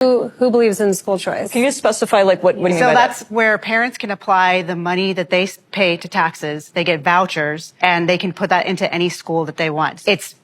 Who believes in school choice? Can you specify, like, what do you mean by that? So that's where parents can apply the money that they pay to taxes. They get vouchers, and they can put that into any school that they want. It's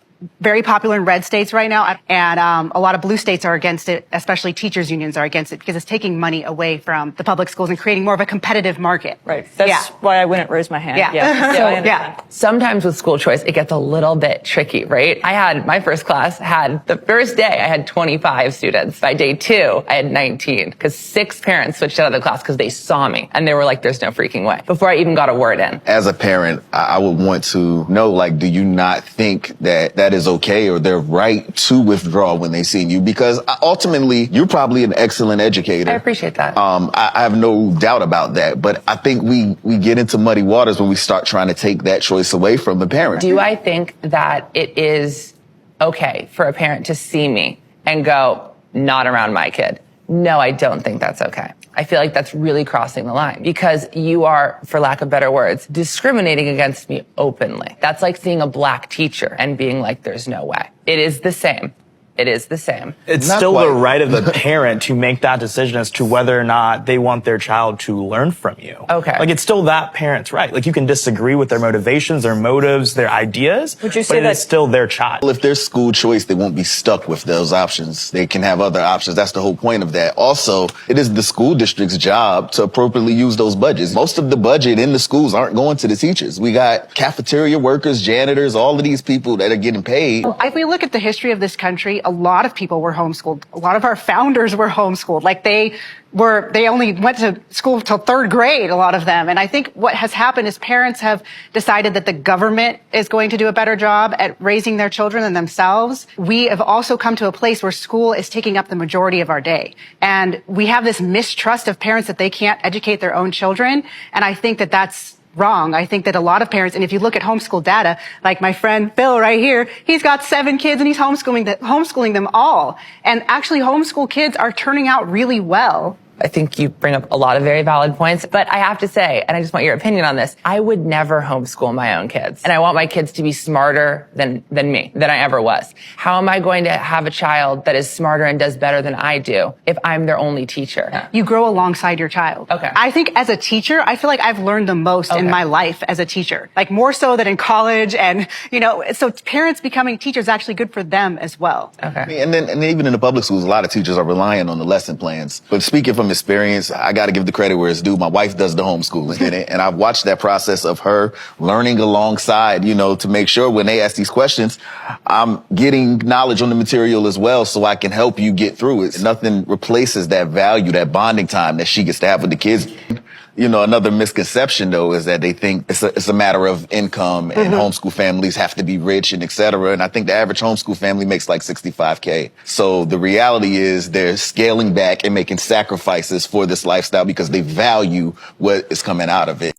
very popular in red states right now, and a lot of blue states are against it, especially teachers' unions are against it, because it's taking money away from the public schools and creating more of a competitive market. Right. That's why I wouldn't raise my hand. Yeah. I understand. Sometimes with school choice, it gets a little bit tricky, right? My first class had, the first day, I had 25 students. By day 2, I had 19, because 6 parents switched out of the class because they saw me, and they were like, there's no freaking way, before I even got a word in. As a parent, I would want to know, like, do you not think that is okay, or they're right to withdraw when they see you? Because ultimately, you're probably an excellent educator. I appreciate that. I have no doubt about that. But I think we get into muddy waters when we start trying to take that choice away from the parent. Do I think that it is okay for a parent to see me and go, not around my kid? No, I don't think that's okay. I feel like that's really crossing the line, because you are, for lack of better words, discriminating against me openly. That's like seeing a black teacher and being like, there's no way. It is the same. It is the same. It's Not still quite. the right of the parent to make that decision as to whether or not they want their child to learn from you. Okay. Like, it's still that parent's right. Like, you can disagree with their motivations, their motives, their ideas, Would you say but that it's still their child. If there's school choice, they won't be stuck with those options. They can have other options. That's the whole point of that. Also, it is the school district's job to appropriately use those budgets. Most of the budget in the schools aren't going to the teachers. We got cafeteria workers, janitors, all of these people that are getting paid. If we look at the history of this country, a lot of people were homeschooled. A lot of our founders were homeschooled. Like, they only went to school till 3rd grade, a lot of them. And I think what has happened is parents have decided that the government is going to do a better job at raising their children than themselves. We have also come to a place where school is taking up the majority of our day. And we have this mistrust of parents that they can't educate their own children. And I think that that's wrong. I think that a lot of parents, and if you look at homeschool data, like my friend Phil right here, he's got 7 kids and he's homeschooling them all. And actually, homeschool kids are turning out really well. I think you bring up a lot of very valid points, but I have to say, and I just want your opinion on this, I would never homeschool my own kids. And I want my kids to be smarter than me, than I ever was. How am I going to have a child that is smarter and does better than I do if I'm their only teacher? Yeah. You grow alongside your child. Okay. I think as a teacher, I feel like I've learned the most in my life as a teacher, like more so than in college. And, so parents becoming teachers is actually good for them as well. Okay. And then even in the public schools, a lot of teachers are relying on the lesson plans. But speaking from experience, I got to give the credit where it's due. My wife does the homeschooling in it, and I've watched that process of her learning alongside, to make sure when they ask these questions, I'm getting knowledge on the material as well, so I can help you get through it. Nothing replaces that value, that bonding time that she gets to have with the kids. Another misconception, though, is that they think it's a matter of income and homeschool families have to be rich and et cetera. And I think the average homeschool family makes like $65K. So the reality is they're scaling back and making sacrifices for this lifestyle because they value what is coming out of it.